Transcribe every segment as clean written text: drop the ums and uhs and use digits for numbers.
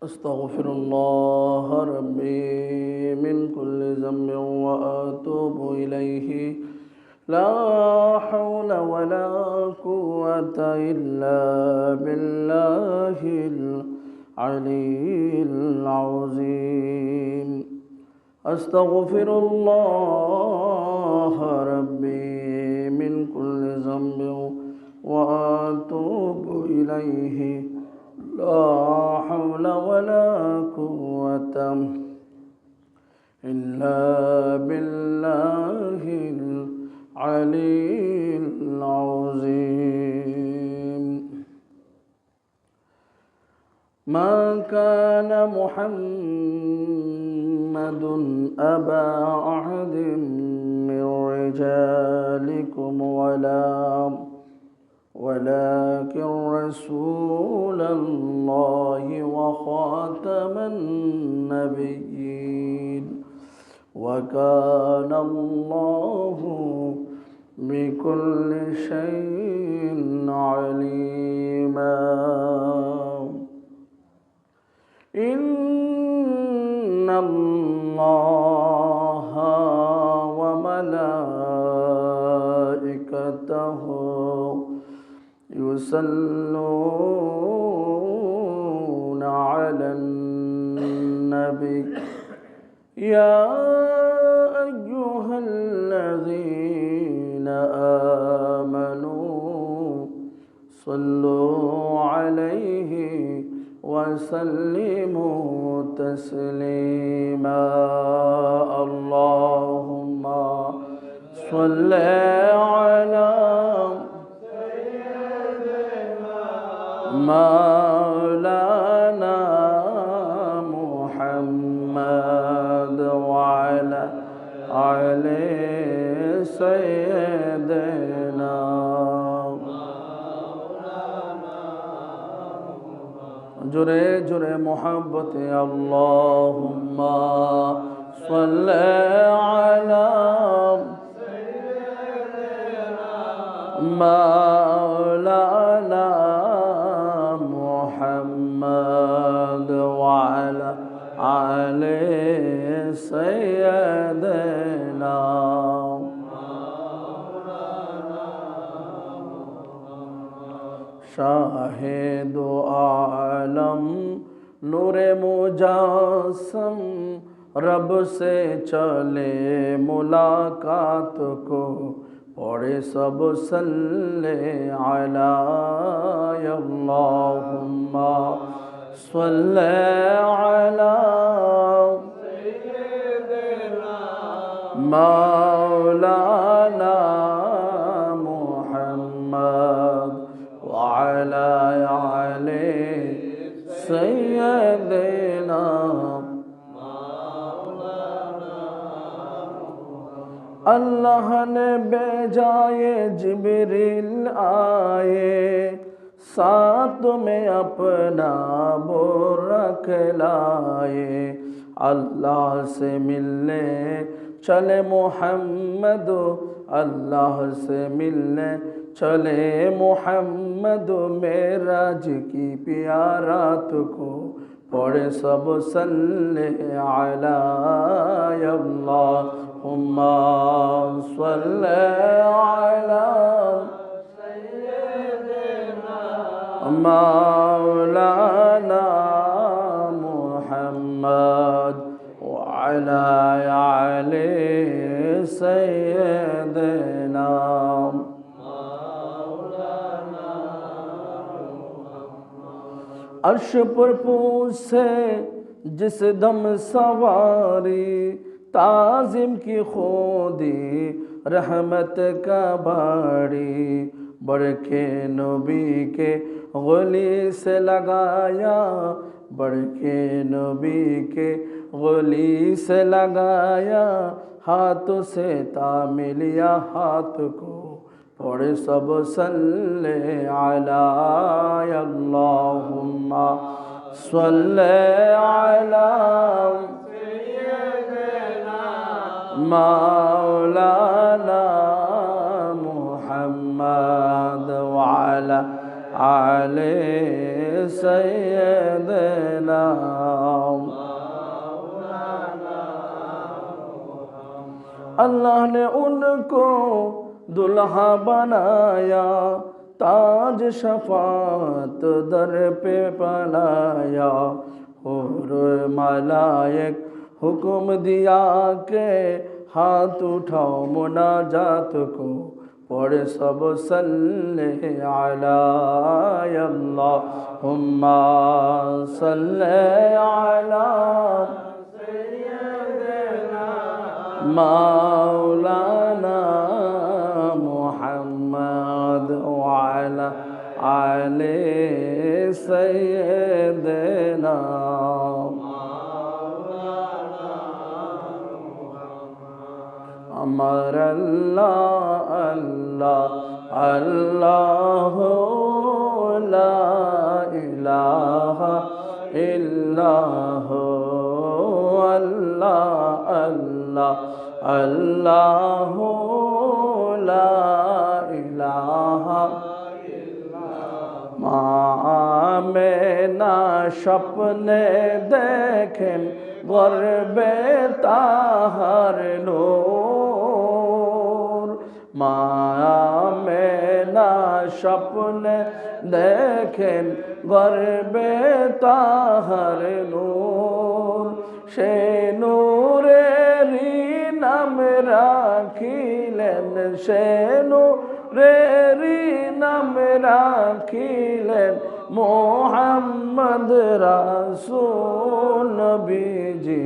أستغفر الله ربي من كل ذنب وأتوب إليه لا حول ولا قوة إلا بالله العلي العظيم أستغفر الله ربي من كل ذنب وأتوب إليه لا حول ولا قوة إلا بالله العلي العظيم ما كان محمد أبا أحد من رجالكم ولكن رسول الله وخاتم النبيين وكان الله بكل شيء عليما إن الله وملائكته يصلون على النبي يا أيها الذين آمنوا صلوا عليه وسلموا تسليما اللهم صل على مولانا محمد وعلى آل سيدنا جرے جرے محبت اللهم صل على مولانا محمد وعلى آل سيدنا शाहिद आलम नूरे मुजासम रब से चले मुलाकात को पढ़े सब सल्ले अला अल्लाहुम्मा सल्ले अला मौलाना मुहम्मद वअला आले सय्यदना अल्लाह ने भेजाए जिब्रील आए साथ में अपना बुर्रख लाए अल्लाह से मिलने चले मोहम्मद अल्लाह से मिलने चले मोहम्मद मेराज की प्यारात को पढ़े सब सल्ले अला अल्लाहुम्मा सल्ले अला मौलाना मुहम्मद वअला आले सय्यदना अर्श पर पूछे जिस दम सवारी ताजिम की खोदी रहमत का बाड़ी बढ़ के नबी के गली से लगाया बढ़ के नबी के गली से लगाया हाथों से तामिलिया हाथ को पढ़े सब सल्ले अला अल्लाहुम्मा सल्ले अला मौलाना मुहम्मद वअला आले सय्यदना को दुल्हा बनाया, ताज शफात दर पे पलाया। और मलाइक हुक्म दिया के हाथ उठाओ मुनाजात को, पढ़े सब सल्ले अला अल्लाहुम्मा सल्ले अला मौलाना मुहम्मद व अला आले सय्यदना। अमर अल्लाह अल्लाह अल्लाह ला इलाहा इल्लाह अल्लाह अल्लाह अल्लाह ला इलाहा। आमेना सपने देखें गरबे ताहार नूर, आमेना सपने देखें गरबे ताहार नूर। से नूरेरी नाम राखिलेन, से नूरेरी नाम राखिलेन मोहम्मद रसूल नबीजी।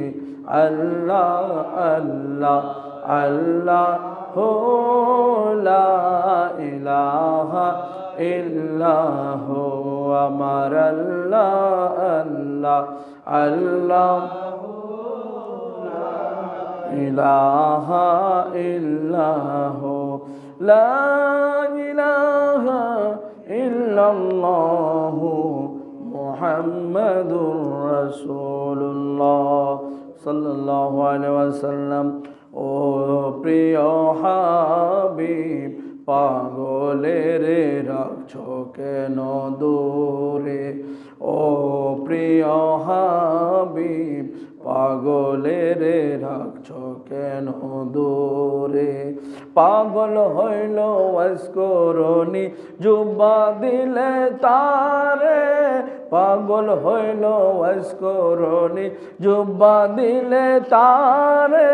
अल्लाह अल्लाह अल्लाह हो ला इलाहा इल्लाह अमर अल्लाह अल्लाह अल्लाह इलाहा इल्लाह ला इलाहा इल्लल्लाह मुहम्मदुर रसूलुल्लाह सल्लल्लाहु अलैहि वसल्लम। ओ प्रिय हाबिब पागलेर রাখছো কেন দূরে, ও প্রিয় হাবিব পাগলের রাখছো কেন দূরে। পাগল হইল ওয়াসকরণী জুব্বা দিলে তারে, পাগল হইল ওয়াসকরণী জুব্বা দিলে তারে।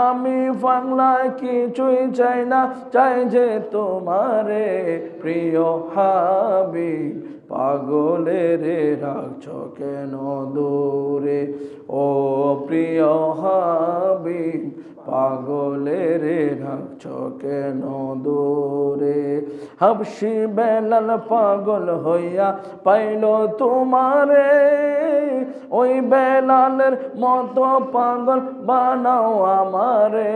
আমি বাংলায় কিছুই চাই না, চাই যে তোমারে প্রিয় হাবিব পাগলের রাখছো কেন দূরে। ও প্রিয় হাবিব পাগলের রাখছো কেন দূরে। হাবশি বেলাল পাগল হইয়া পাইল তোমারে, ওই বেলালের মতো পাগল বানাও আমারে।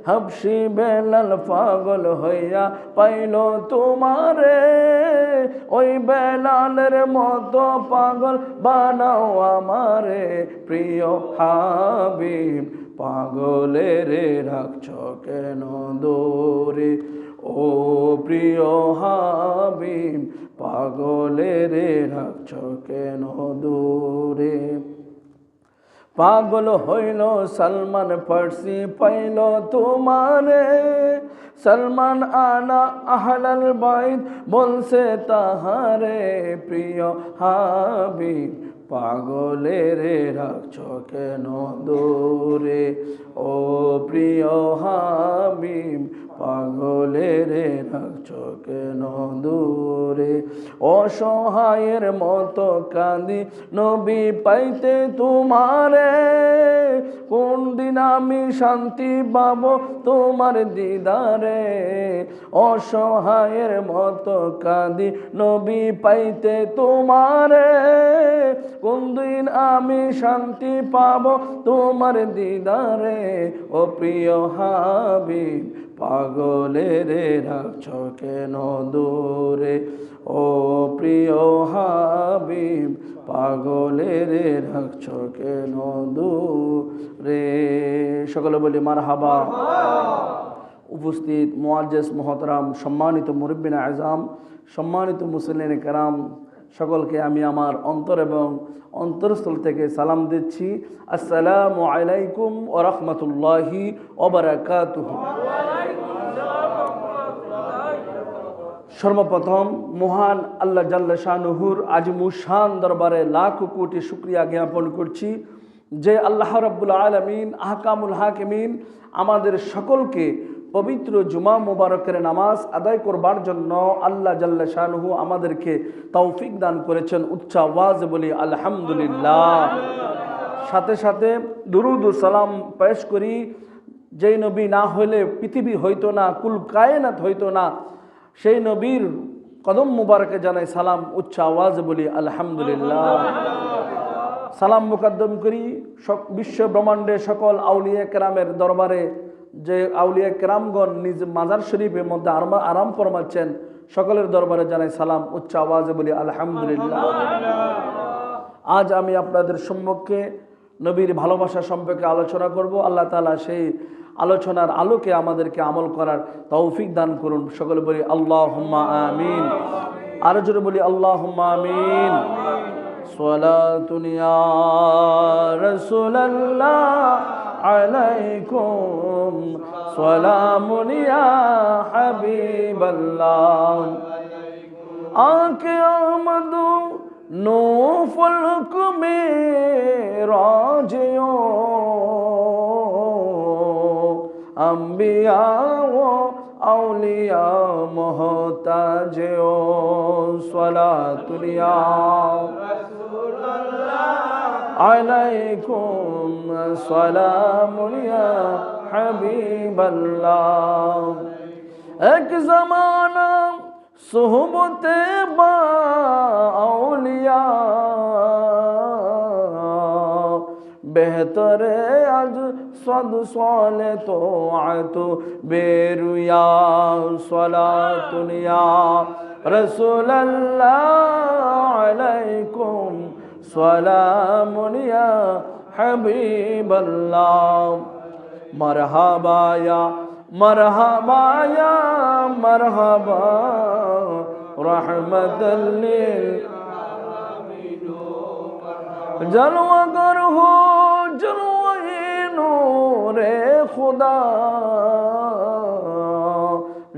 হাবশি বেলাল পাগল হইয়া পাইল তোমারে, ওই বেলালের মতো পাগল বানাও আমারে প্রিয় হাবিব পাগলের রাখছো কেন দূরে। ও প্রিয় হাবিব পাগলের রাখছো কেন দূরে। পাগল হইল সলমান ফার্সি পাইল তোমারে, সলমান আনা আহলাল বাইত বলছে তাহারে প্রিয় হাবিব পাগলের রাখছো কেন দূরে। ও প্রিয় হাবিব পাগলের রাখছো কেন দূরে। অসহায়ের মতো কাঁদি নবী পাইতে তোমারে, কোন দিন আমি শান্তি পাবো তোমার দিদারে। অসহায়ের মতো কাঁদি নবী পাইতে তোমারে, কোন দিন আমি শান্তি পাবো তোমার দিদারে। ও প্রিয় হাবিব পাগলের রাখছো কেন দূরে। ও প্রিয় হাবিব পাগলের রাখছো কেন দূরে। সকলে বলি মারহাবা। উপস্থিত মুআজ্জিজ মুহতারাম, সম্মানিত মুরব্বিন আযম, সম্মানিত মুসল্লিন কেরাম, সকলকে আমি আমার অন্তর এবং অন্তরস্থল থেকে সালাম দিচ্ছি। আসসালামু আলাইকুম ওয়া রাহমাতুল্লাহি ওয়া বারাকাতুহু। সর্বপ্রথম মহান আল্লাহ জাল্লা শানুহুর আজিমুশান দরবারে লাখ কোটি শুকরিয়া জ্ঞাপন করছি যে আল্লাহ রাব্বুল আলামিন আহকামুল হাকিমিন আমাদের সকলকে পবিত্র জুমা মুবারকের নামাজ আদায় করবার জন্য আল্লাহ জাল্লা শানুহু আমাদেরকে তৌফিক দান করেছেন। উচ্চ আওয়াজে বলি আলহামদুলিল্লাহ। সাথে সাথে দুরুদ ও সালাম পেশ করি যেই নবী না হইলে পৃথিবী হইতো না, কুল কায়নাত হইতো না, সেই নবীর কদম মুবারকে জানাই সালাম। উচ্চ আওয়াজে বলি আলহামদুলিল্লাহ। সালাম মুকদ্দম করি বিশ্ব ব্রহ্মাণ্ডের সকল আউলিয়া কেরামের দরবারে, যে আউলিয়া কেরামগণ নিজ মাজার শরীফের মধ্যে আরাম ফরমাচ্ছেন, সকলের দরবারে জানাই সালাম। উচ্চ আওয়াজে বলি আলহামদুলিল্লাহ। আজ আমি আপনাদের সম্মুখে নবীর ভালোবাসা সম্পর্কে আলোচনা করব। আল্লাহ তাআলা সেই আলোচনার আলোকে আমাদেরকে আমল করার তৌফিক দান করুন। সকলে বলি আল্লাহুম্মা আমিন। আর জোরে বলি আল্লাহুম্মা আমিন। সালাতুন ইয়া রাসূলুল্লাহ আলাইকুম, সালামুন ইয়া হাবিবাল্লাহ, আকে আমদু नो फल्क में राजियो अंबिया वो औलिया मोहताजियो सलातुलिया अलैकुम सलामुलिया हबीबल्लाह। एक ज़माना सोहबते बाउलिया बेहतरे आज सद साले तो आतो बेरुया सलातुनिया रसूलल्लाह अलैकुम सलामुनिया हबीबल्लाह। मरहबा या मरहबा या मरहबा रहमतल लिल जलवागर हो जलवाए नूरे खुदा,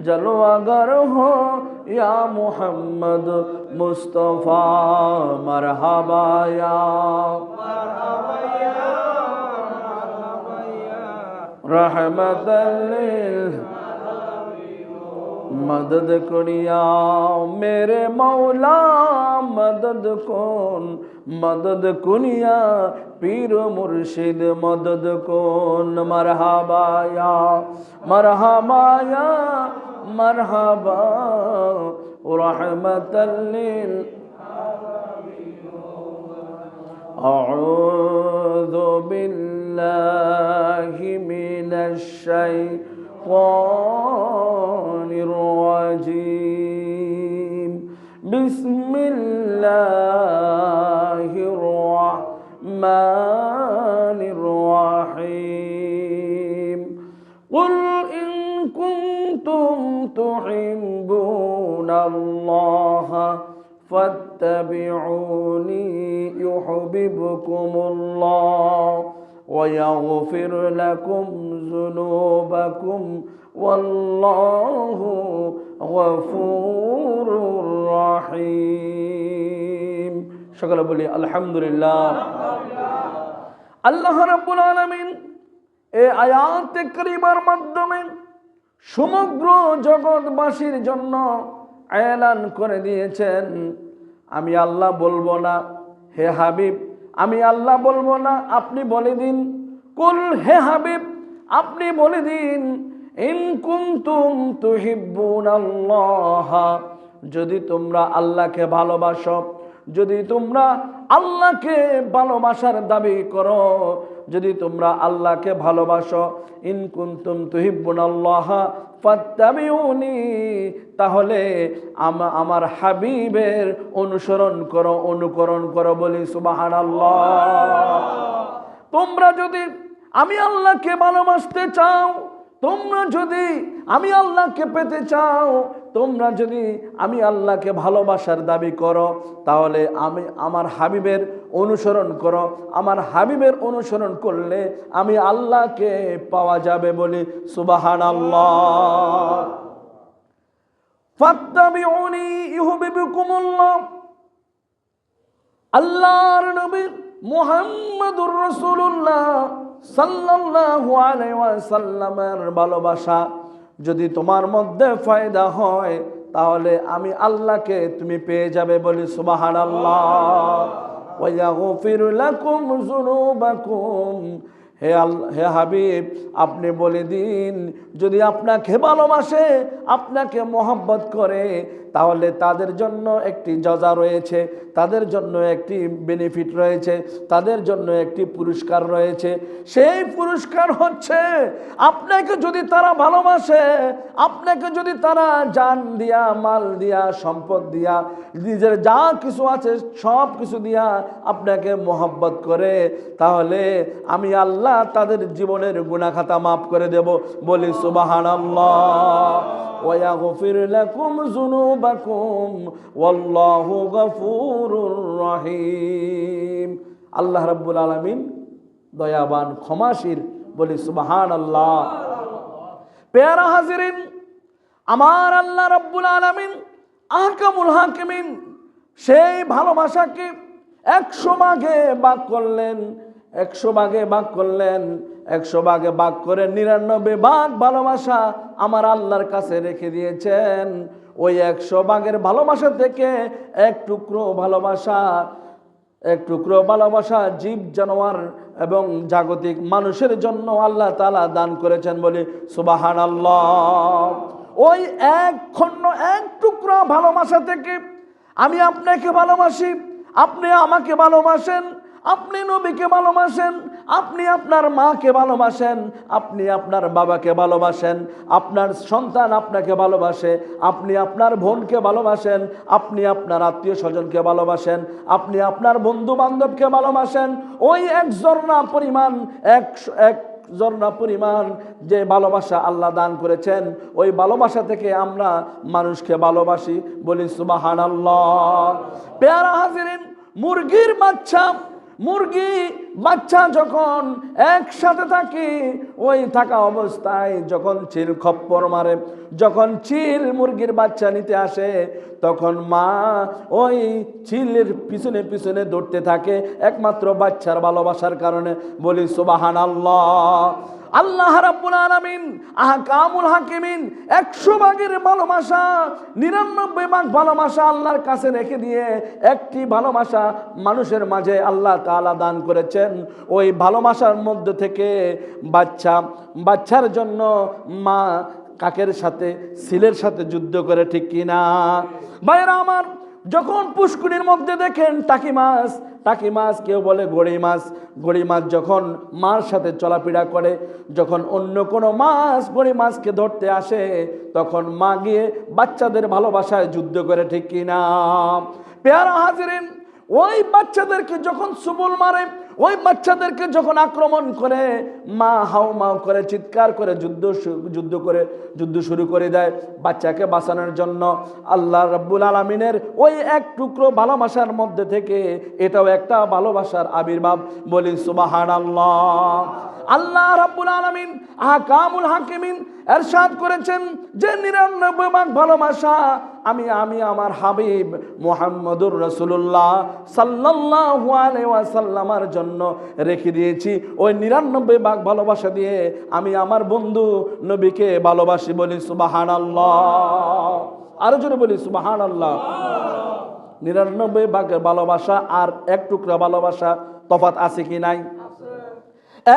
जलवागर हो या मोहम्मद मुस्तफा। मरहबा या रहमतल लिल मदद कुनिया मेरे मौला मदद कौन, मदद कुनिया पीर मुर्शिद मदद कौन। मरहबा या मरहबा या मरहबा रहमतल लिल अऊज़ु बिल्लाहि मिनश शैतानिर रजीम। बिस्मिल्लाहिर रहमानिर रहीम। कुल इन कुंतुम तुहिब्बूनल्लाह फत्तबिऊनी युहिब्बुकुमुल्लाह व यगफिर लकुम ज़ुनूबकुम वल्लाहु गफूरुर रहीम। সকলে বলি আলহামদুলিল্লাহ। আল্লাহ রাব্বুল আলামিন এই আয়াতে কারিমার মাধ্যমে সমগ্র জগৎবাসীর জন্য এলান করে দিয়েছেন, আমি আল্লাহ বলবো না, হে হাবিব আমি আল্লাহ বলবো না, আপনি বলে দিন। কুল হে হাবিব আপনি বলে দিন, ইন কুনতুম তুহিব্বুনাল্লাহ, যদি তোমরা আল্লাহকে ভালোবাসো, যদি তোমরা আল্লাহকে ভালোবাসার দাবি করো, যদি তোমরা আল্লাহকে ভালোবাসো, ইন কুনতুম তুহিব্বুনাল্লাহ ফাত্তাবিউনি, তাহলে আমার হাবিবের অনুসরণ করো, অনুকরণ করো। বলি সুবহানাল্লাহ। তোমরা যদি আমি আল্লাহকে ভালোবাসতে চাও, তোমরা যদি আমি আল্লাহকে পেতে চাও, তোমরা যদি আমি আল্লাহকে ভালোবাসার দাবি করো, তাহলে আমি আমার হাবিবের অনুসরণ করো। আমার হাবিবের অনুসরণ করলে আমি আল্লাহকে পাওয়া যাবে। বলি সুবহানাল্লাহ। ফাত্তাবিউনি ইউহিব্বুকুমুল্লাহ। আল্লাহর নবী মুহাম্মদুর রাসূলুল্লাহ সাল্লাল্লাহু আলাইহি ওয়াসাল্লামের ভালোবাসা যদি তোমার মধ্যে ফায়দা হয়, তাহলে আমি আল্লাহকে তুমি পেয়ে যাবে। বলি সুবহানাল্লাহ। ওয়া ইয়াগফির লাকুম যুনুবাকুম। হে হাবিব, আপনি বলে দিন, যদি আপনাকে ভালোবাসে, আপনাকে মহব্বত করে, তাহলে তাদের জন্য একটি জজা রয়েছে, তাদের জন্য একটি বেনিফিট রয়েছে, তাদের জন্য একটি পুরস্কার রয়েছে। সেই পুরস্কার হচ্ছে, আপনাকে যদি তারা ভালোবাসে, আপনাকে যদি তারা জান দিয়া, মাল দিয়া, সম্পদ দিয়া, নিজের যা কিছু আছে সব কিছু দিয়া আপনাকে মহব্বত করে, তাহলে আমি আল্লাহ তাদের জীবনের গুনাহ খাতা মাফ করে দেব। বলি সুবহানাল্লাহ। ওয়া ইয়াগফির লাকুম যুনুবাকুম ওয়াল্লাহু গফুরুর রহিম। আল্লাহ রাব্বুল আলামিন দয়াবান, ক্ষমাশীল। বলি সুবহানাল্লাহ। প্যারা হাজিরিন, আমার আল্লাহ রাব্বুল আলামিন আহকামুল হাকিমিন সেই ভালোবাসাকে 100 ভাগে ভাগ করলেন, 100 ভাগে ভাগ করলেন, 100 ভাগে ভাগ করে 99 ভাগ ভালোবাসা আমার আল্লাহর কাছে রেখে দিয়েছেন। ওই 100 ভাগের ভালোবাসা থেকে এক টুকরো ভালোবাসা জীব জানোয়ার এবং জাগতিক মানুষের জন্য আল্লাহ তাআলা দান করেছেন। বলি সুবহানাল্লাহ। ওই এক খণ্ড, এক টুকরা ভালোবাসা থেকে আমি আপনাকে ভালোবাসি, আপনি আমাকে ভালোবাসেন, আপনি নবীকে ভালোবাসেন, আপনি আপনার মাকে ভালোবাসেন, আপনি আপনার বাবাকে ভালোবাসেন, আপনার সন্তান আপনাকে ভালোবাসে, আপনি আপনার বোনকে ভালোবাসেন, আপনি আপনার আত্মীয় স্বজনকে ভালোবাসেন, আপনি আপনার বন্ধু বান্ধবকে ভালোবাসেন। ওই এক ঝর্ণা পরিমাণ যে ভালোবাসা আল্লাহ দান করেছেন, ওই ভালোবাসা থেকে আমরা মানুষকে ভালোবাসি। বলি সুবহানাল্লাহ। প্যারা হাজিরিন, মুরগি বাচ্চা যখন একসাথে থাকে, ওই থাকা অবস্থায় যখন চিল খপ্পর মারে, যখন চিল মুরগির বাচ্চা নিতে আসে, তখন মা ওই চিলের পিছনে পিছনে দৌড়তে থাকে একমাত্র বাচ্চার ভালোবাসার কারণে। বলি সুবহানাল্লাহ। আল্লাহ রাব্বুল আলামিন আহকামুল হাকিমিন 100 ভাগের ভালোবাসা, 99 ভাগ ভালোবাসা আল্লাহর কাছে রেখে দিয়ে একটি ভালোবাসা মানুষের মাঝে আল্লাহ তাআলা দান করেছেন। ওই ভালোবাসার মধ্যে থেকে বাচ্চার জন্য মা কাকের সাথে, সিলের সাথে যুদ্ধ করে, ঠিক কিনা ভাইরা আমার? যখন পুষ্কুনির মধ্যে দেখেন টাকি মাছ, কেউ বলে গড়ি মাছ যখন মার সাথে চলাফেরা করে, যখন অন্য কোনো মাছ গড়ি মাছকে ধরতে আসে, তখন মা গিয়ে বাচ্চাদের ভালোবাসায় যুদ্ধ করে, ঠিক কিনা? পেয়ারা হাজিরিন, ওই বাচ্চাদেরকে যখন সুবল মারে, ওই বাচ্চাদেরকে যখন আক্রমণ করে, মা হাউ মাউ করে চিৎকার করে যুদ্ধ শুরু করে দেয় বাচ্চাকে বাঁচানোর জন্য। আল্লাহ রাব্বুল আলামিনের ওই এক টুকরো ভালোবাসার মধ্যে থেকে এটাও একটা ভালোবাসার আবির্ভাব। বলি সুবহানাল্লাহ। আল্লাহ রাব্বুল আলামিন আহকামুল হাকিমিন ইরশাদ করেছেন যে 99 ভাগ ভালোবাসা আমি আমার হাবিব মুহাম্মদুর রাসূলুল্লাহ সাল্লাল্লাহু আলাইহি ওয়াসাল্লামের জন্য রেখে দিয়েছি। ওই 99 ভাগ ভালোবাসা দিয়ে আমি আমার বন্ধু নবীকে ভালোবাসি। বলি সুবহানাল্লাহ। আরো জোরে বলি সুবহানাল্লাহ। 99 ভাগের ভালোবাসা আর এক টুকরা ভালোবাসা তফাৎ আছে কি নাই?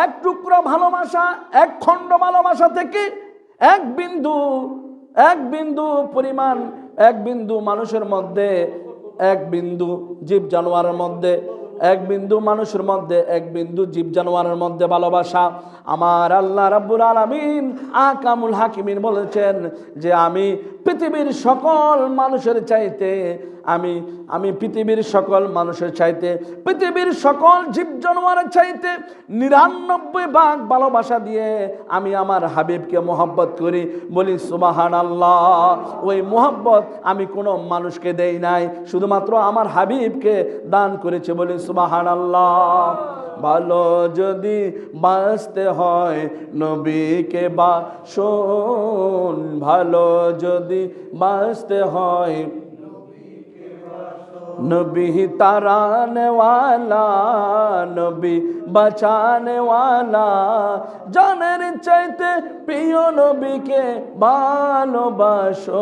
এক টুকরা ভালোবাসা, এক খণ্ড ভালোবাসা থেকে এক বিন্দু পরিমাণ, এক বিন্দু মানুষের মধ্যে, এক বিন্দু জীব জানোয়ারের মধ্যে, এক বিন্দু মানুষের মধ্যে, এক বিন্দু জীব জানোয়ারের মধ্যে ভালোবাসা। আমার আল্লাহ রাব্বুল আলামিন আহকামুল হাকিমিন বলেছেন যে আমি পৃথিবীর সকল মানুষের চাইতে, আমি পৃথিবীর সকল মানুষের চাইতে, পৃথিবীর সকল জীব জানোয়ারের চাইতে 99 ভাগ ভালোবাসা দিয়ে আমি আমার হাবিবকে মহব্বত করি। বলি সুবহানাল্লাহ। ওই মহব্বত আমি কোনো মানুষকে দেই নাই, শুধুমাত্র আমার হাবিবকে দান করেছে। বলি সুবহানাল্লাহ। ভালো যদি বাঁচতে হয় নবীকে বাসন, ভালো যদি বাঁচতে হয় नबी ताराने वाला नबी बचाने वाला জানের চাইতে প্রিয় নবীকে ভালোবাসুন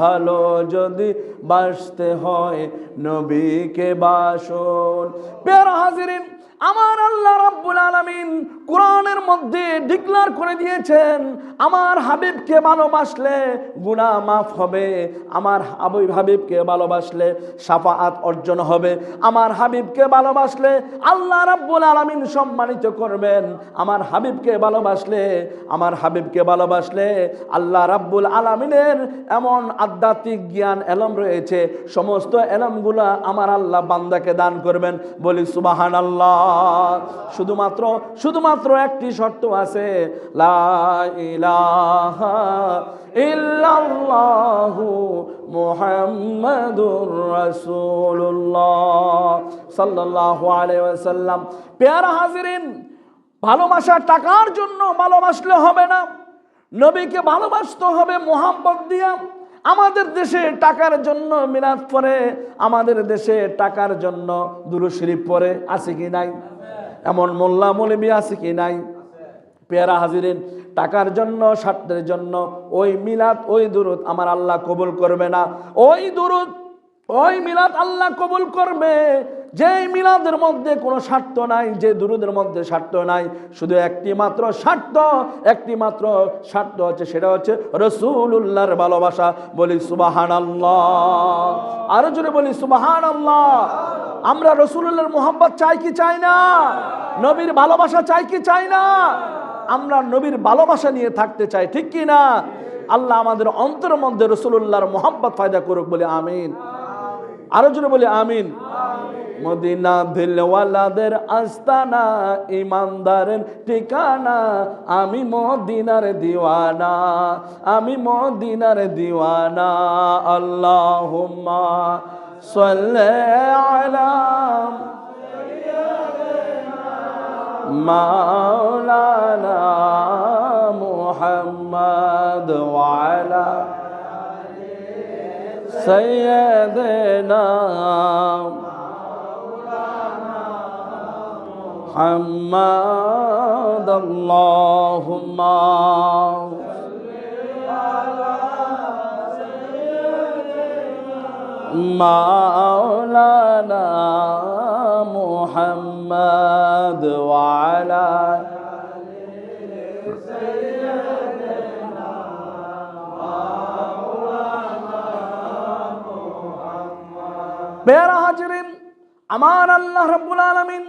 ভালো যদি বাসতে হয় নবীকে বাসুন। প্রিয় হাজিরিন, আমার আল্লাহ রাব্বুল আলামিন কোরআনের মধ্যে ডিক্লার করে দিয়েছেন আমার হাবিবকে ভালোবাসলে গুনাহ মাফ হবে, আমার হাবিবকে ভালোবাসলে শাফাআত অর্জন হবে, আমার হাবিবকে ভালোবাসলে আল্লাহ রাব্বুল আলামিন সম্মানিত করবেন, আমার হাবিবকে ভালোবাসলে আল্লাহ রাব্বুল আলামিনের এমন আধ্যাত্মিক জ্ঞান এলম রয়েছে, সমস্ত এলমগুলা আমার আল্লাহ বান্দাকে দান করবেন। বলি সুবহানাল্লাহ। শুধুমাত্র একটি শর্ত আছে, লা ইলাহা ইল্লাল্লাহু মুহাম্মাদুর রাসূলুল্লাহ সাল্লাল্লাহু আলাইহি ওয়াসাল্লাম। প্যারা হাজিরিন, ভালোবাসা টাকার জন্য ভালোবাসলে হবে না, নবীকে ভালোবাসতে হবে মুহাব্বত দিয়া। আমাদের দেশে টাকার জন্য মিলাদ পড়ে, আমাদের দেশে টাকার জন্য দুরূদ শরীফ পড়ে, আছে কি নাই? এমন মোল্লা মৌলবী আছে কি নাই? পেয়ারা হাজিরিন, টাকার জন্য স্বার্থের জন্য ওই মিলাদ ওই দুরূদ আমার আল্লাহ কবুল করবে না। ওই দুরূদ ওই মিলাদ আল্লাহ কবুল করবে যে মিলাদের মধ্যে কোনো স্বার্থ নাই, যে দুরূদের মধ্যে স্বার্থ নাই। শুধু একটি মাত্র স্বার্থ হচ্ছে, সেটা হচ্ছে রাসূলুল্লাহর ভালোবাসা। বলি সুবহানাল্লাহ, আরো জোরে বলি সুবহানাল্লাহ। আমরা রাসূলুল্লাহর মুহাব্বত চাই কি চাই না? নবীর ভালোবাসা চাই কি চাই না? আমরা নবীর ভালোবাসা নিয়ে থাকতে চাই, ঠিক কি না? আল্লাহ আমাদের অন্তরের মধ্যে রাসূলুল্লাহর মুহাব্বত পয়দা করুক, বলি আমিন। আরো জোরে বলি আমিন। মদিনা দিলওয়ালাদের আস্তানা, ইমানদারের ঠিকানা, আমি মদিনার দিওয়ানা, আমি মদিনার দিওয়ানা। আল্লাহুম্মা সাল্লি আলা মাওলানা মুহাম্মদ ওয়া আলা সাইয়্যিদিনা মুহাম্মদ। আল্লাহুম্মা মাওলানা মুহাম্মদ ওয়া আলা প্যারা হাজিরিন, আমার আল্লাহ রাব্বুল আলামিন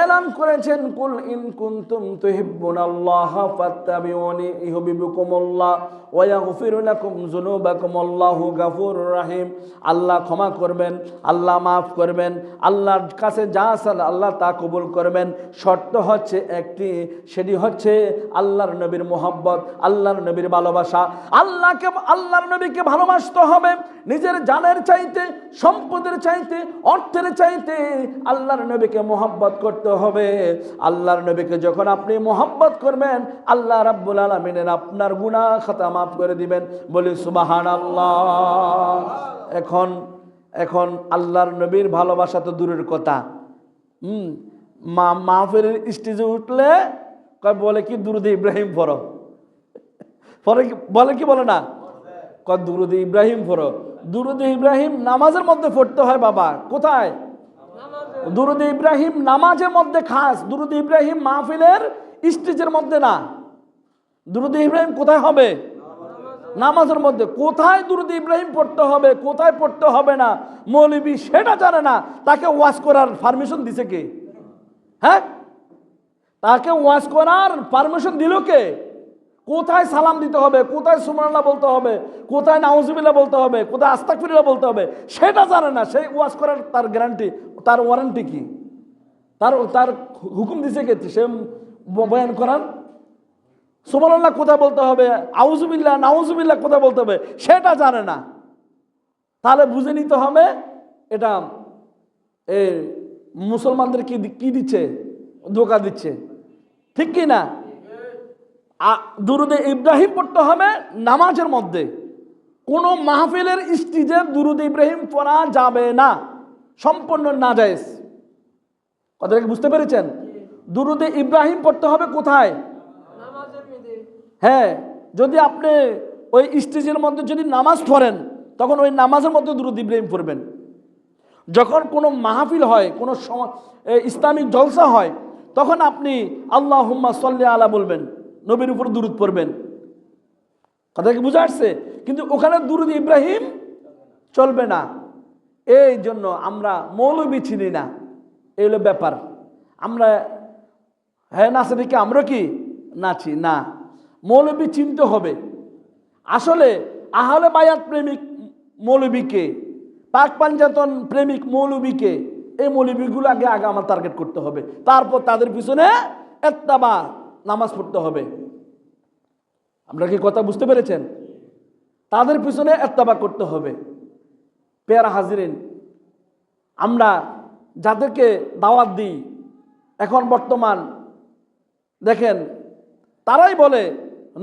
এলান করেছেন, কুল ইন কুনতুম তুহিব্বুনাল্লাহা ফাত্তাবিউনি ইউহিব্বুকুমুল্লাহ ওয়া ইয়াগফির লাকুম যুনুবাকুম আল্লাহু গফুরুর রহিম। আল্লাহ ক্ষমা করবেন, আল্লাহ মাফ করবেন, আল্লাহর কাছে যা চান আল্লাহ তা কবুল করবেন। শর্ত হচ্ছে একটি, সেটি হচ্ছে আল্লাহর নবীর মুহাব্বত, আল্লাহর নবীর ভালোবাসা। আল্লাহর নবীকে ভালোবাসতে হবে নিজের জানের চাইতে, সম্পদের চাইতে, অর্থের চাইতে আল্লাহর নবীকে মুহাব্বত করতে হবে। আল্লাহর নবীকে যখন আপনি মুহাব্বত করবেন, আল্লাহ রাব্বুল আলামিন আপনার গুনাহ খাতা মাফ করে দিবেন। বলি সুবহানাল্লাহ। এখন আল্লাহর নবীর ভালোবাসা তো দূরের কথা, মাহফিলের স্টেজে উঠলে বলে কি দুরূদ ইব্রাহিম পড়ো, বলে কি বলে না? দুরূদ ইব্রাহিম পড়ো। দুরূদ ইব্রাহিম নামাজের মধ্যে পড়তে হয় বাবা। কোথায়? দুরূদ ইব্রাহিম নামাজের মধ্যে খাস, দুরূদ ইব্রাহিম মাহফিলের স্টেজের মধ্যে না। দুরূদ ইব্রাহিম কোথায় হবে? নামাজের মধ্যে। কোথায় দুরূদ ইব্রাহিম পড়তে হবে, কোথায় পড়তে হবে না, মৌলবী সেটা জানে না। তাকে ওয়াজ করার পারমিশন দিছে কে? হ্যাঁ, তাকে ওয়াজ করার পারমিশন দিল কে? কোথায় সালাম দিতে হবে, কোথায় সুবহানাল্লাহ বলতে হবে, কোথায় নাউজুবিল্লাহ বলতে হবে, কোথায় আস্তাগফিরুল্লাহ বলতে হবে, সেটা জানে না। সেই ওয়াজ করার তার গ্যারান্টি, তার ওয়ারেন্টি কি? তার হুকুম দিছে কে সে বয়ান করার? সুবহানাল্লাহ কোথায় বলতে হবে, আউযুবিল্লাহ নাউযুবিল্লাহ কোথায় বলতে হবে, সেটা জানে না। তাহলে বুঝে নিতে হবে এটা মুসলমানদের কি দিচ্ছে? ধোঁকা দিচ্ছে, ঠিক কি না? দুরুদে ইব্রাহিম পড়তে হবে নামাজের মধ্যে। কোনো মাহফিলের স্টেজে দুরুদ ইব্রাহিম পড়া যাবে না, সম্পূর্ণ নাজায়েজ। কথাটা বুঝতে পেরেছেন? দুরুদে ইব্রাহিম পড়তে হবে কোথায়? হ্যাঁ, যদি আপনি ওই স্টেজের মধ্যে যদি নামাজ পড়েন, তখন ওই নামাজের মধ্যে দুরুদ ইব্রাহিম পড়বেন। যখন কোনো মাহফিল হয়, কোনো ইসলামিক জলসা হয়, তখন আপনি আল্লাহুম্মা সাল্লি আলা বলবেন, নবীর উপর দুরুদ পড়বেন। কথা কি বুঝা আসছে? কিন্তু ওখানে দুরুদ ইব্রাহিম চলবে না। এই জন্য আমরা মৌলবী চিনি না, এই হলো ব্যাপার। আমরা হ্যাঁ নাচে দেখে আমরা কি নাচি না, মৌলবী চিনতে হবে। আসলে আহলে বায়াত প্রেমিক মৌলবীকে, পাক পাঞ্জাতন প্রেমিক মৌলবীকে, এই মৌলবীগুলো আগে আমার টার্গেট করতে হবে। তারপর তাদের পিছনে ইত্তেবা, নামাজ পড়তে হবে। আপনারা কি কথা বুঝতে পেরেছেন? তাদের পিছনে ইত্তেবা করতে হবে। পেয়ারা হাজিরিন, আমরা যাদেরকে দাওয়াত দিই এখন বর্তমান দেখেন, তারাই বলে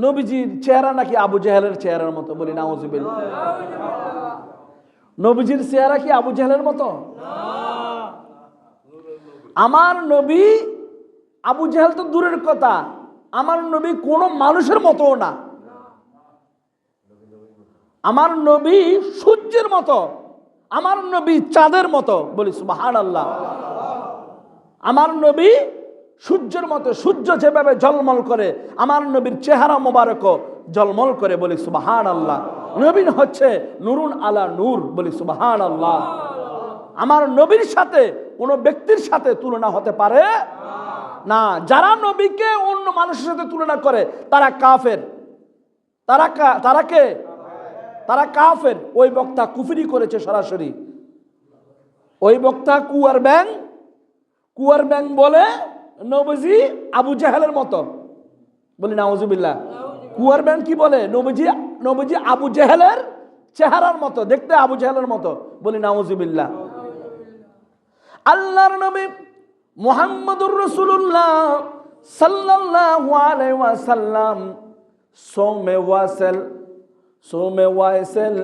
নবীজির চেহারা নাকি আবু জেহেলের চেহারার মতো। বলি নাউজুবিল্লাহ। নবীজির চেহারা কি আবু জেহেলের মতো? আমার নবী, আবু জেহেল তো দূরের কথা, আমার নবী কোনো মানুষের মতো না। আমার নবী সূর্যের মতো, আমার নবী চাঁদের মতো। বলি সুবহানাল্লাহ। আমার নবী সূর্যের মতো, সূর্য যেভাবে ঝলমল করে, আমার নবীর চেহারা মোবারক ঝলমল করে। বলি সুবহানাল্লাহ। নবী হচ্ছে নুরুন আলা নূর। বলি সুবহানাল্লাহ। আমার নবীর সাথে কোনো ব্যক্তির সাথে তুলনা হতে পারে না। যারা নবীকে অন্য মানুষের সাথে তুলনা করে তারা কাফের। তারা কাফের। ওই বক্তা কুফরি করেছে সরাসরি। ওই বক্তা কুয়ার ব্যাং বলে নবীজি আবু জেহেলের মতো। বলি নাউজুবিল্লাহ। কুয়ার ব্যাং কি বলে? নবীজি আবু জেহেলের চেহারার মতো, দেখতে আবু জেহেলের মতো। বলি নাউজুবিল্লাহ। আল্লাহর নবী মুহাম্মদুর রাসূলুল্লাহ সাল্লাল্লাহু আলাইহি ওয়াসাল্লাম সৌমে ওয়াসেল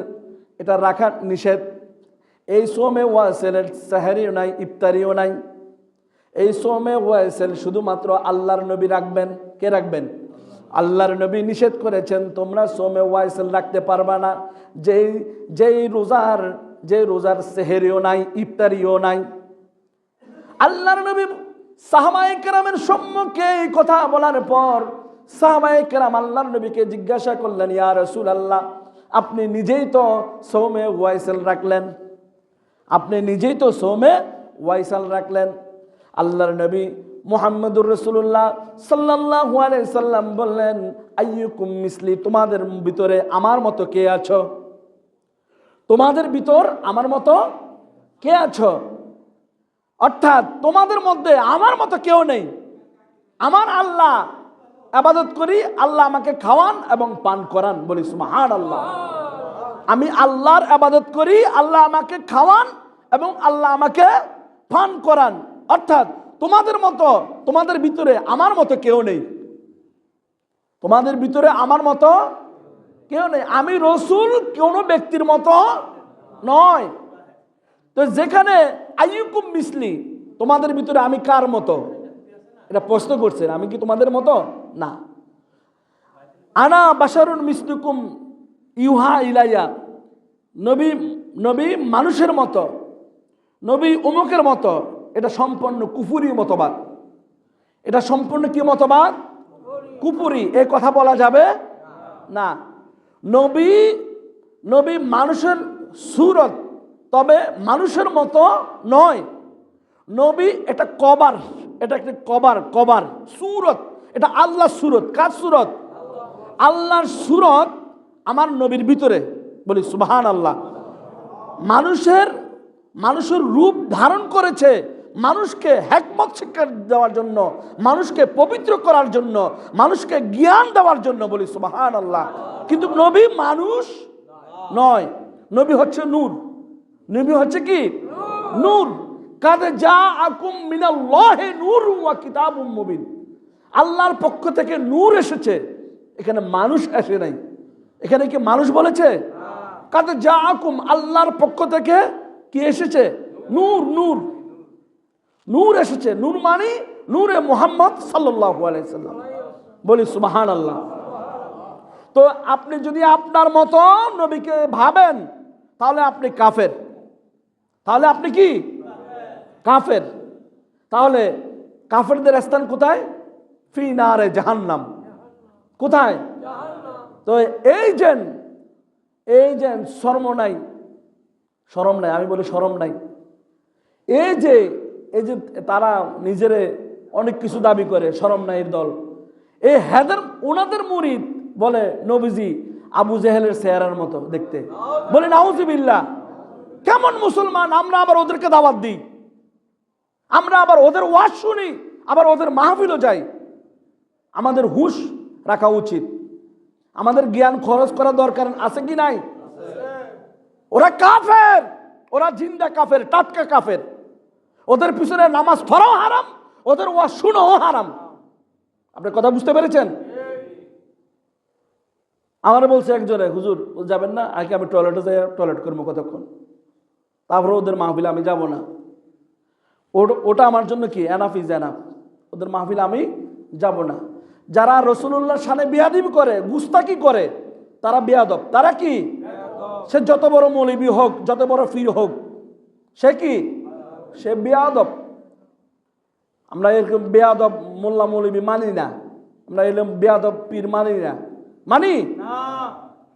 এটা রাখা নিষেধ। এই সৌমে ওয়াসেলের সাহরিও নাই, ইফতারিও নাই। এই সৌমে ওয়াসেল শুধুমাত্র আল্লাহর নবী রাখবেন। কে রাখবেন? আল্লাহর নবী নিষেধ করেছেন তোমরা সৌমে ওয়াসেল রাখতে পারবা না। যেই রোজার সেহরিও নাই, ইফতারিও নাই। আল্লাহর নবী সাহাবায়ে কেরামের সম্মুখে এই কথা বলার পর সাহাবায়ে কেরাম আল্লাহর নবীকে জিজ্ঞাসা করলেন, ইয়া রাসূলুল্লাহ, আপনি নিজেই তো সৌমে ওয়াসেল রাখলেন, আপনি নিজেই তো সৌমে ওয়াসেল রাখলেন। আল্লাহর নবী মুহাম্মদুর রাসূলুল্লাহ সাল্লাল্লাহু আলাইহি সাল্লাম বললেন, আইয়ুকুম মিসলি, তোমাদের ভিতরে আমার মতো কে আছো? তোমাদের ভিতর আমার মতো কে আছো? অর্থাৎ তোমাদের মধ্যে আমার মতো কেউ নেই। আমার আল্লাহ ইবাদত করি, আল্লাহ আমাকে খাওয়ান এবং পান করান। বলি সুবহানাল্লাহ। আমি আল্লাহর ইবাদত করি, আল্লাহ আমাকে খাওয়ান এবং আল্লাহ আমাকে পান করান। অর্থাৎ তোমাদের মতো, তোমাদের ভিতরে আমার মতো কেউ নেই। তোমাদের ভিতরে আমার মতো কেউ নেই। আমি রসুল কোনো ব্যক্তির মতো নয়। তো যেখানে আইয়ুকুম মিসলি, তোমাদের ভিতরে আমি কার মতো? এটা প্রশ্ন করছেন, আমি কি তোমাদের মতো? না। আনা বাশারুন মিসলুকুম ইউহা ইলাইয়া, নবী মানুষের মতো, নবী অমুকের মতো। এটা সম্পূর্ণ কুফুরি মতবাদ। এটা সম্পূর্ণ কি মতবাদ? কুফুরি। এই কথা বলা যাবে না। নবী মানুষের সুরত, তবে মানুষের মতো নয়। নবী এটা কবার, এটা একটা কবার সুরত। এটা আল্লাহর সুরত। কার সুরত? আল্লাহর সুরত আমার নবীর ভিতরে। বলি সুবহানাল্লাহ। মানুষের রূপ ধারণ করেছে মানুষকে হিকমত শিক্ষা দেওয়ার জন্য, মানুষকে পবিত্র করার জন্য, মানুষকে জ্ঞান দেওয়ার জন্য। বলি সুবহানাল্লাহ। কিন্তু নবী মানুষ নয়, নবী হচ্ছে নূর। নবী হচ্ছে কি? নূর। কাদ জাআকুম মিনাল্লাহি নূরুন ওয়া কিতাবুম মুবিন। আল্লাহর পক্ষ থেকে নূর এসেছে, এখানে মানুষ আসে নাই। এখানে কি মানুষ বলেছে? কাদ জাআকুম, আল্লাহর পক্ষ থেকে কি এসেছে? নূর। নূর নূর এসেছে। নূর মানে নূরে মুহাম্মদ সাল্লাল্লাহু আলাইহি সাল্লাম। বলি সুবহানাল্লাহ। তো আপনি যদি আপনার মতো নবীকে ভাবেন তাহলে আপনি কাফের। তাহলে আপনি কি কাফের? তাহলে কাফেরদের স্থান কোথায়? ফি নারে জাহান্নাম। কোথায়? তো এই যে শরম নাই, আমি বলি শরম নাই। এই যে তারা নিজেরে অনেক কিছু দাবি করে, শরম নাই দল। এই ওনাদের মুরিদ বলে নবীজি আবু জেহেলের চেহারার মতো দেখতে। বলে নাউজুবিল্লাহ। কেমন মুসলমান আমরা আবার ওদেরকে দাওয়াত দিই, আমরা আবার ওদের ওয়াজ শুনি, আবার ওদের মাহফিলও যাই। আমাদের হুঁশ রাখা উচিত, আমাদের জ্ঞান খরচ করা দরকার আছে কি নাই? ওরা কাফের, ওরা জিন্দা কাফের, টাটকা কাফের। ওদের পিছনে নামাজ পড়াও হারাম, ওদের ওয়াজ শুনাও হারাম। আপনি কথা বুঝতে পেরেছেন? আমার বলছে একজনে, হুজুর যাবেন না? আগে আমি টয়লেটে যাই, টয়লেট করবো কতক্ষণ, তারপরে ওদের মাহফিলে আমি যাব না। ওটা আমার জন্য কি এনাফ ইজ এনাফ। ওদের মাহফিলে আমি যাব না। যারা রাসূলুল্লাহর শানে বেয়াদবি করে, গুস্তাকি করে, তারা বেয়াদব। তারা কি? সে যত বড় মৌলবী হোক, যত বড় পীর হোক, সে কি? সে বেয়াদব। আমরা এরকম বেয়াদব মোল্লা মৌলবী মানি না, আমরা এরকম বেয়াদব পীর মানি না। মানি?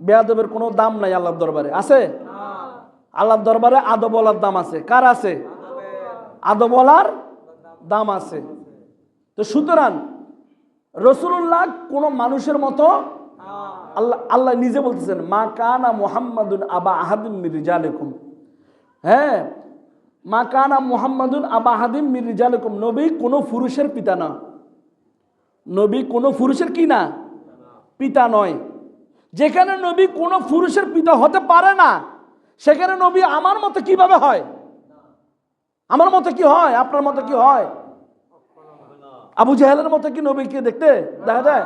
বেয়াদবের কোনো দাম নাই আল্লাহর দরবারে। আছে? আল্লাহর দরবারে আদবওয়ালার দাম আছে। কার আছে? আদবওয়ালার দাম আছে। তো সুতরাং রাসূলুল্লাহ কোন মানুষের মতো, আল্লাহ নিজে বলতেছেন মা কানা মুহাম্মাদুন আবা আহাদিম মির রিজালিকুম। হ্যাঁ, মা কানা মুহাম্মাদুন আবা আহাদিম মির রিজালিকুম। নবী কোনো পুরুষের পিতা না। নবী কোনো পুরুষের কি না? পিতা নয়। যেখানে নবী কোনো পুরুষের পিতা হতে পারে না, সেখানে নবী আমার মতো কিভাবে হয়? আমার মতো কি হয়? আপনার মতো কি হয়? আবু জাহেলের মতো কি নবীকে দেখতে দেখা যায়?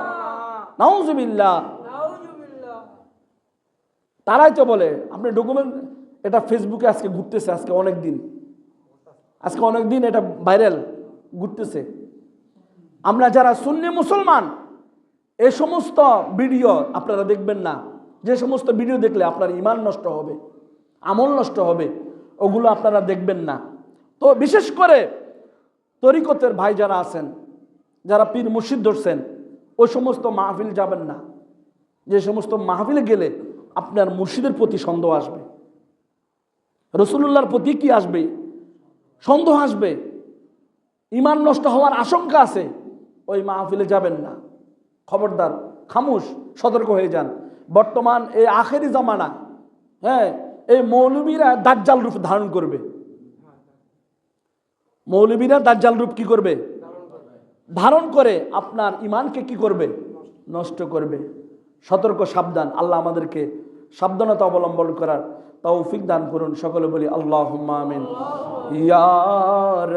নাউজুবিল্লাহ। তারাই তো বলে, আপনি ডকুমেন্ট, এটা ফেসবুকে আজকে ঘুরতেছে, আজকে অনেক দিন এটা ভাইরাল ঘুরতেছে। আমরা যারা সুন্নি মুসলমান, এই সমস্ত ভিডিও আপনারা দেখবেন না। যে সমস্ত ভিডিও দেখলে আপনার ঈমান নষ্ট হবে, আমল নষ্ট হবে, ওগুলো আপনারা দেখবেন না। তো বিশেষ করে তরিকতের ভাই যারা আছেন, যারা পীর মুর্শিদ ধরছেন, ওই সমস্ত মাহফিল যাবেন না। যে সমস্ত মাহফিলে গেলে আপনার মুর্শিদের প্রতি সন্দেহ আসবে, রাসূলুল্লাহর প্রতি কি আসবে? সন্দেহ আসবে, ঈমান নষ্ট হওয়ার আশঙ্কা আছে। ওই মাহফিলে যাবেন না। খবরদার, খামোশ, সতর্ক হয়ে যান। বর্তমান এই আখেরি জামানা, হ্যাঁ, এই মৌলবীরা দাজ্জাল রূপ ধারণ করবে। মৌলবীরা দাজ্জাল রূপ কি করবে? ধারণ করে আপনার ঈমানকে কি করবে? নষ্ট করবে। সতর্ক, সাবধান। আল্লাহ আমাদেরকে সাবধানতা অবলম্বন করার তৌফিক দান করুন। সকলে বলি আল্লাহুম্মা আমিন। ইয়া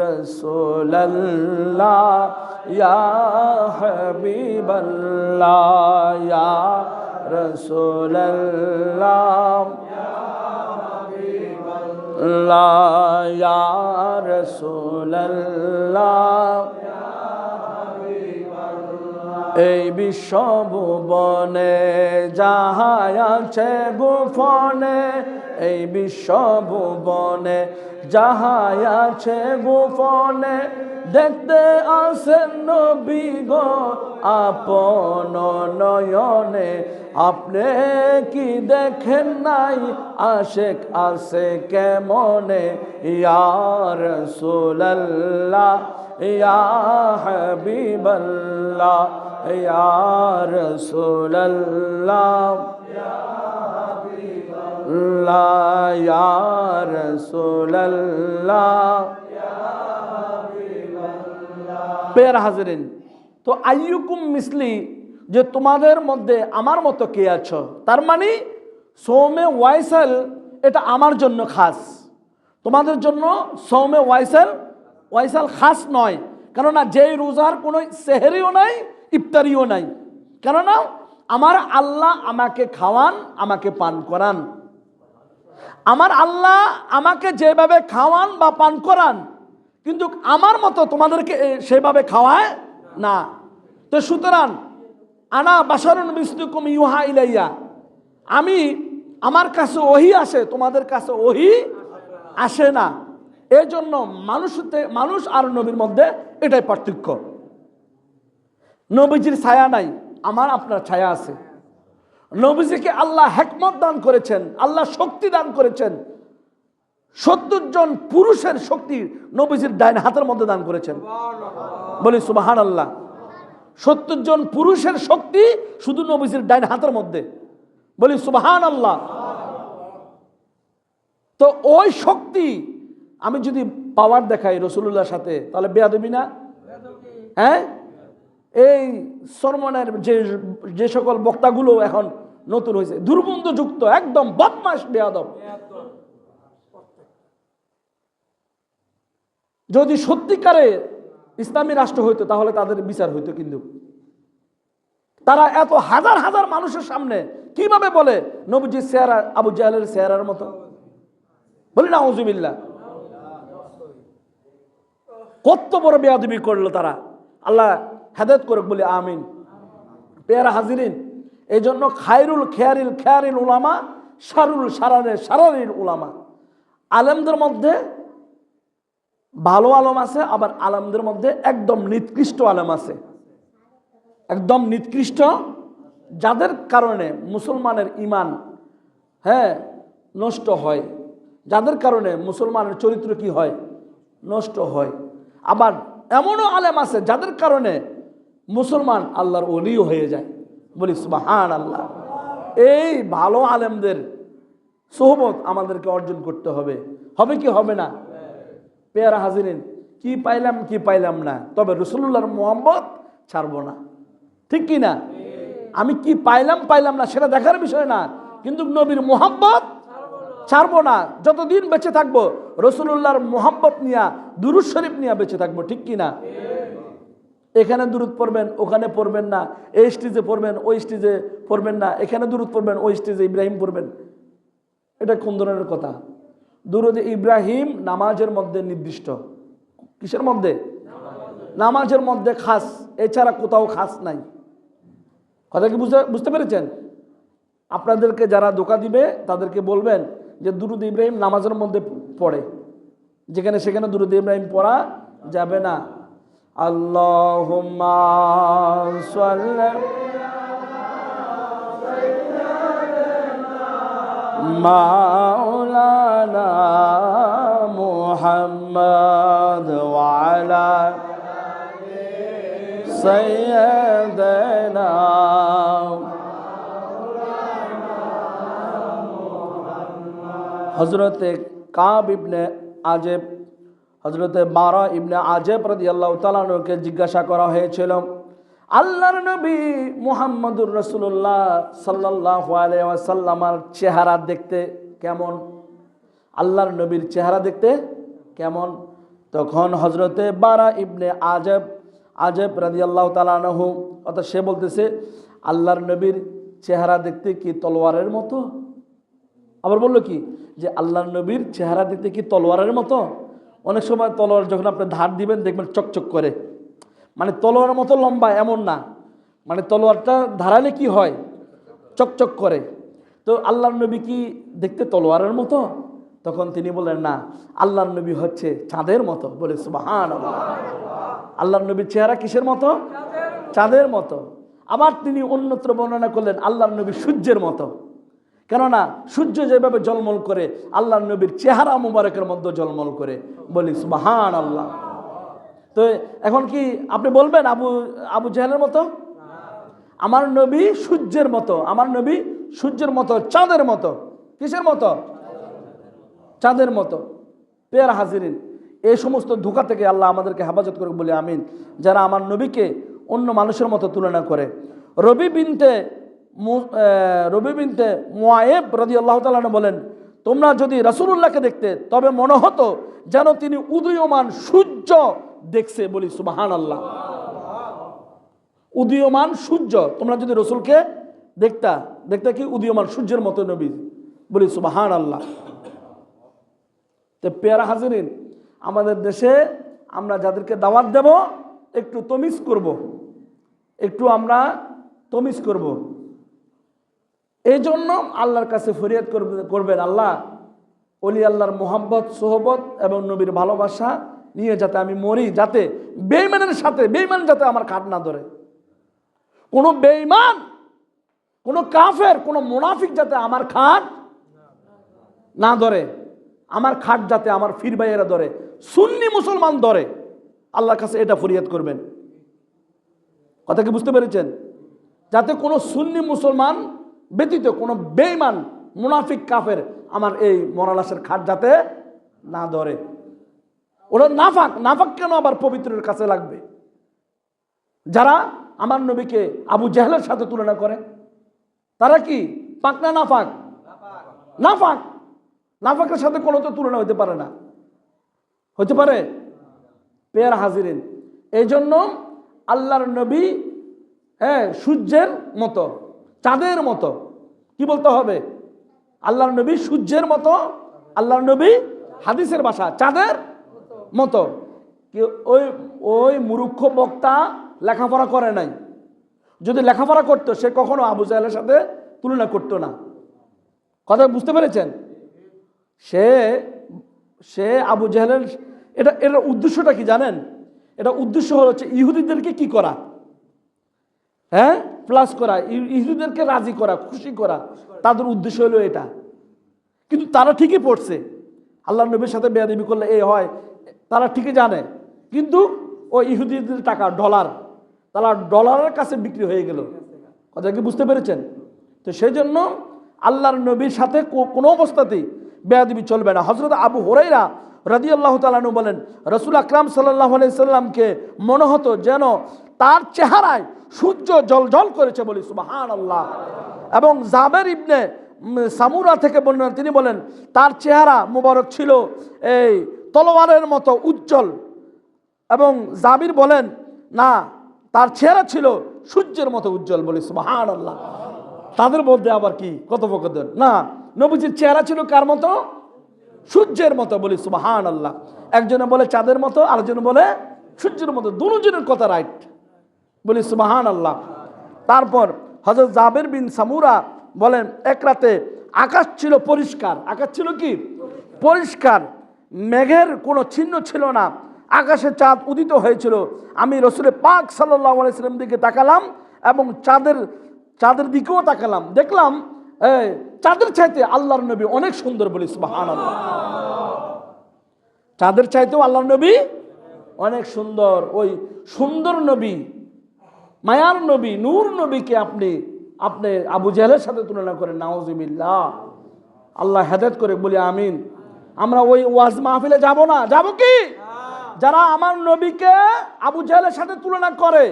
রাসূলুল্লাহ, ইয়া হাবিবাল্লাহ, ইয়া রাসূলুল্লাহ, ইয়া রাসূলুল্লাহ। এই বিশ্বভুবনে যাহাই আছে গোপনে, এই বিশ্বভুবনে যাহাই আছে গোপনে, দেখতে আসেন নবী গো আপন নয়নে। আপনি কি দেখেন নাই আশেক আছে কেমনে? ইয়া রাসূলুল্লাহ, ইয়া হাবিবাল্লাহ, ইয়া রাসূলুল্লাহ, ইয়া রাসূলুল্লাহ। প্রিয় হাজিরিন, তো আইয়ুকুম মিসলি, যে তোমাদের মধ্যে আমার মতো কে আছো, তার মানে সৌমে ওয়াইসাল এটা আমার জন্য খাস। তোমাদের জন্য সৌমে ওয়াইসাল খাস নয়, কেননা যেই রোজার কোনো সেহরিও নাই, ইফতারিও নাই। কেননা আমার আল্লাহ আমাকে খাওয়ান, আমাকে পান করান। আমার আল্লাহ আমাকে যেভাবে খাওয়ান বা পান করান, কিন্তু আমার মতো তোমাদেরকে সেভাবে খাওয়ায় না। তো সুতরাং আনা বাশারুন মিসলুকুম ইউহা ইলাইয়া, আমি আমার কাছে ওহী আসে, তোমাদের কাছে ওহী আসে না। এই জন্য মানুষ আর নবীর মধ্যে এটাই পার্থক্য। নবীজির ছায়া নাই, আমার আপনার ছায়া আছে। নবীজিকে আল্লাহ হিকমত দান করেছেন, আল্লাহ শক্তি দান করেছেন। 70 জন পুরুষের শক্তি নবীজির ডাইন হাতের মধ্যে দান করেছেন। বলি সুবহানাল্লাহ। 70 জন পুরুষের শক্তি শুধু নবীজির ডাইন হাতের মধ্যে। বলি সুবহানাল্লাহ। তো ওই শক্তি আমি যদি পাওয়ার দেখাই রাসূলুল্লাহর সাথে, তাহলে বেয়াদবি না? হ্যাঁ, এই সরমনের যে সকল বক্তাগুলো এখন নতুন হয়েছে, দুর্গন্ধযুক্ত, একদম বদমাশ, বেয়াদব। যদি সত্যিকারে ইসলামী রাষ্ট্র হইতো তাহলে তাদের বিচার হইতো, কিন্তু তারা এত হাজার হাজার মানুষের সামনে কিভাবে বলে নবীজির চেহারা আবু জাহেলের চেহারার মতো? বলি না আউযুবিল্লাহ। কত বড় বেয়াদবি করলো তারা, আল্লাহ হেদায়েত করুক, বলি আমিন। পেয়ারা হাজিরিন, এই জন্য খায়রুল খেয়ারিল উলামা, শারুল সারারিল উলামা। আলেমদের মধ্যে ভালো আলেম আছে, আবার আলেমদের মধ্যে একদম নিকৃষ্ট আলেম আছে। একদম নিকৃষ্ট, যাদের কারণে মুসলমানের ঈমান নষ্ট হয়, যাদের কারণে মুসলমানের চরিত্র কি হয়, নষ্ট হয়। আবার এমনও আলেম আছে যাদের কারণে মুসলমান আল্লাহর ওলিও হয়ে যায়। বলি সুবহানাল্লাহ। এই ভালো আলেমদের সোহবত আমাদেরকে অর্জন করতে হবে। হবে কি হবে না? পেয়ারা হাজিরিন, কি পাইলাম না, তবে রাসূলুল্লাহর মুহাব্বত ছাড়বো না। ঠিক কি না? আমি কি পাইলাম না সেটা দেখার বিষয় না, কিন্তু নবীর মুহাব্বত ছাড়বো না। যতদিন বেঁচে থাকবো রাসূলুল্লাহর মুহাব্বত নিয়ে, দুরূদ শরীফ নিয়ে বেঁচে থাকবো। ঠিক কি না? এখানে দুরূদ পড়বেন, ওখানে পড়বেন না, এই স্টেজে পড়বেন, ওই স্টেজে পড়বেন না, এখানে দুরূদ পড়বেন, ওই স্টেজে ইব্রাহিম পড়বেন। এটা কোন ধরনের কথা? দুরূদ ইব্রাহিম নামাজের মধ্যে নির্দিষ্ট। কিসের মধ্যে? নামাজের মধ্যে খাস, এছাড়া কোথাও খাস নাই। কথা কি বুঝতে পেরেছেন? আপনাদেরকে যারা ধোঁকা দিবে তাদেরকে বলবেন যে দুরূদ ইব্রাহিম নামাজের মধ্যে পড়ে, যেখানে সেখানে দুরূদ ইব্রাহিম পড়া যাবে না। আল্লাহুম্মা সাল্লি মাওলানা মুহাম্মদ ওয়া আলা সাইয়্যিদানা হযরতে কাব ইবনে আজেব, হযরতে বারা ইবনে আজেব রাদিয়াল্লাহু তাআলা আনহুকে জিজ্ঞাসা করা হয়েছিল, আল্লাহর নবী মুহাম্মদুর রাসূলুল্লাহ সাল্লাল্লাহু আলাইহি ওয়াসাল্লামের চেহারা দেখতে কেমন? আল্লাহর নবীর চেহারা দেখতে কেমন? তখন হযরতে বারা ইবনে আজেব রাদিয়াল্লাহু তাআলা আনহু, অর্থাৎ সে বলতেছে, আল্লাহর নবীর চেহারা দেখতে কি তলোয়ারের মতো? আবার বললো কি যে আল্লাহর নবীর চেহারা দেখতে কি তলোয়ারের মতো? অনেক সময় তলোয়ার যখন আপনি ধার দিবেন দেখবেন চকচক করে, মানে তলোয়ারের মতো লম্বা এমন না, মানে তলোয়ারটা ধারালে কি হয়, চকচক করে। তো আল্লাহর নবী কি দেখতে তলোয়ারের মতো? তখন তিনি বললেন, না, আল্লাহর নবী হচ্ছে চাঁদের মতো। বলে সুবহানাল্লাহ। আল্লাহর নবীর চেহারা কিসের মতো? চাঁদের মতো। আবার তিনি অন্যত্র বর্ণনা করলেন আল্লাহর নবী সূর্যের মতো, কেননা সূর্য যেভাবে জলমল করে আল্লাহর নবীর চেহারা মুবারকের মধ্যে জলমল করে। বলি সুবহানাল্লাহ। তো এখন কি আপনি বলবেন আবু জাহেলের মতো? আমার নবী সূর্যের মতো, আমার নবী সূর্যের মতো, চাঁদের মতো। কিসের মতো? চাঁদের মতো। পেয়ারা হাজিরিন, এই সমস্ত ধোঁকা থেকে আল্লাহ আমাদেরকে হেফাজত করুক, বলি আমিন। যারা আমার নবীকে অন্য মানুষের মতো তুলনা করে। রবি বিনতে মুআয়েব রাদিয়াল্লাহু তাআলা বলেন, তোমরা যদি রাসূলুল্লাহকে দেখতে তবে মনে হতো যেন তিনি উদীয়মান সূর্য দেখছে। বলি সুবহানাল্লাহ। উদীয়মান সূর্য, তোমরা যদি রাসূলকে দেখতে কি উদীয়মান সূর্যের মতো নবী। বলি সুবহানাল্লাহ। তো পেয়ারা হাজিরিন, আমাদের দেশে আমরা যাদেরকে দাওয়াত দেব একটু তমিজ করব, একটু আমরা তমিজ করব। এই জন্য আল্লাহর কাছে ফরিয়াদ করবেন, আল্লাহ ওলি আল্লাহর মোহাব্বত, সোহবত এবং নবীর ভালোবাসা নিয়ে যাতে আমি মরি, যাতে বেঈমানের সাথে বেঈমান যাতে আমার খাট না ধরে, কোনো বেঈমান, কোনো কাফের, কোনো মুনাফিক যাতে আমার খাট না ধরে, আমার খাট যাতে আমার ফির ভাইয়েরা ধরে, সুন্নি মুসলমান ধরে। আল্লাহর কাছে এটা ফরিয়াদ করবেন। কথা কি বুঝতে পেরেছেন? যাতে কোনো সুন্নি মুসলমান ব্যতীত কোনো বেঈমান মুনাফিক কাফের আমার এই মরালাসের খাট যাতে না ধরে। ওরা নাফাক কেন আবার পবিত্রের কাছে লাগবে? যারা আমার নবীকে আবু জাহলের সাথে তুলনা করে তারা কি পাক না নাফাক? নাফাকের সাথে কোনো তো তুলনা হতে পারে না। হতে পারে? পেয়ার হাজিরিন, এই জন্য আল্লাহর নবী সূর্যের মতো, চাঁদের মতো। কি বলতে হবে? আল্লাহর নবী সূর্যের মতো, আল্লাহর নবী হাদিসের ভাষা চাঁদের মতো। ওই মূর্খ বক্তা লেখাপড়া করে নাই। যদি লেখাপড়া করতো সে কখনো আবু জাহেলের সাথে তুলনা করতো না। কথা বুঝতে পেরেছেন? সে আবু জাহেলের এটার উদ্দেশ্যটা কি জানেন? এটা উদ্দেশ্য হচ্ছে ইহুদিদেরকে কি করা, প্লাস করা, ইহুদিদেরকে রাজি করা, খুশি করা, তাদের উদ্দেশ্য হলো এটা। কিন্তু তারা ঠিকই পড়ছে, আল্লাহ নবীর সাথে বেয়াদবি করলে এই হয়, তারা ঠিকই জানে। কিন্তু ওই ইহুদিদের টাকা তারা ডলারের কাছে বিক্রি হয়ে গেল। কথা কি বুঝতে পেরেছেন? তো সেই জন্য আল্লাহর নবীর সাথে কোনো অবস্থাতেই বেয়াদবি চলবে না। হযরত আবু হুরায়রা রাদিয়াল্লাহু তাআলা আনহু বলেন, রাসূল আকরাম সাল্লাল্লাহু আলাইহি সাল্লামকে মনে হতো যেন তার চেহারায় সূর্য জ্বলজ্বল করেছে। বলি সুবহানাল্লাহ। এবং জাবের ইবনে সামুরা থেকে বর্ণনা, তিনি বলেন তার চেহারা মুবারক ছিল এই তলোয়ারের মতো উজ্জ্বল। এবং জাবির বলেন না, তার চেহারা ছিল সূর্যের মতো উজ্জ্বল। বলি সুবহানাল্লাহ। তাদের মধ্যে আবার কি কথোপকথন? না, নবীজির চেহারা ছিল কার মতো? সূর্যের মতো। বলি সুবহানাল্লাহ। একজনে বলে চাঁদের মতো, আরেকজনে বলে সূর্যের মতো। দুজনের কথা রাইট। বলি সুবহানাল্লাহ। তারপর হযরত জাবের বিন সামুরা বলেন, এক রাতে আকাশ ছিল পরিষ্কার। আকাশ ছিল কি? পরিষ্কার। মেঘের কোনো চিহ্ন ছিল না। আকাশে চাঁদ উদিত হয়েছিল। আমি রাসূল পাক সাল্লাল্লাহু আলাইহি ওয়াসাল্লাম দিকে তাকালাম এবং চাঁদের দিকেও তাকালাম। দেখলাম চাঁদের চাইতে আল্লাহর নবী অনেক সুন্দর। বলি সুবহানাল্লাহ। চাঁদের চাইতেও আল্লাহর নবী অনেক সুন্দর। ওই সুন্দর নবী, মায়ার নবী, নূর নবীকে আপনি আবু জাহেলের সাথে তুলনা করেন। নাউজুবিল্লাহ। আল্লাহ হেদায়েত করে। বলি আমিন। আমরা ওই ওয়াজ মাহফিলে যাব না? যাব কি? যারা আমার নবীকে আবু জাহেলের সাথে তুলনা করে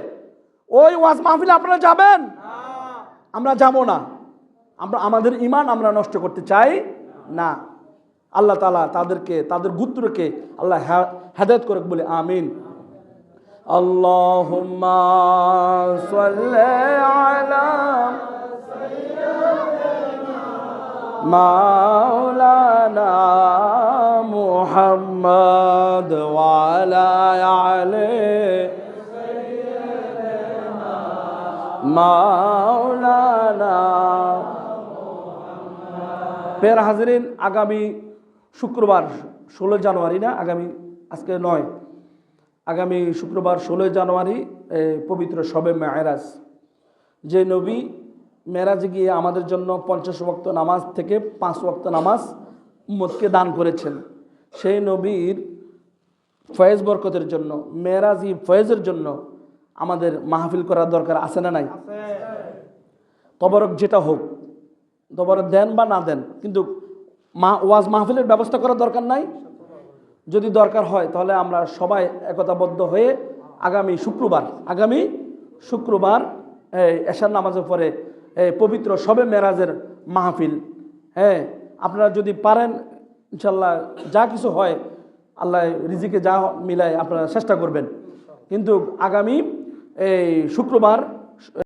ওই ওয়াজ মাহফিলে আপনারা যাবেন? আমরা যাব না। আমাদের ঈমান আমরা নষ্ট করতে চাই না। আল্লাহ তাআলা তাদের গোত্রকে আল্লাহ হেদায়েত করে। বলে আমিন। আল্লাহুম্মা সাল্লি আলা মাওলানা মুহাম্মদ ওয়া আলা আলি মাওলানা। প্রিয় হাজিরিন, আগামী শুক্রবার 16 জানুয়ারি না, আজকে 9, আগামী শুক্রবার 16 জানুয়ারি পবিত্র শবে মেরাজ। যে নবী মেরাজে গিয়ে আমাদের জন্য 50 ওয়াক্ত নামাজ থেকে 5 ওয়াক্ত নামাজ উম্মতকে দান করেছেন, সেই নবীর ফয়েজ বরকতের জন্য, মেরাজি ফয়েজের জন্য আমাদের মাহফিল করার দরকার আছে না নাই? তবরক যেটা হোক, তবরক দেন বা না দেন, কিন্তু ওয়াজ মাহফিলের ব্যবস্থা করার দরকার নাই? যদি দরকার হয় তাহলে আমরা সবাই একতাবদ্ধ হয়ে আগামী শুক্রবার এশার নামাজের পরে পবিত্র শবে মেরাজের মাহফিল আপনারা যদি পারেন ইনশাল্লাহ যা কিছু হয় আল্লাহ রিজিকে যা মিলায় আপনারা চেষ্টা করবেন। কিন্তু আগামী এই শুক্রবার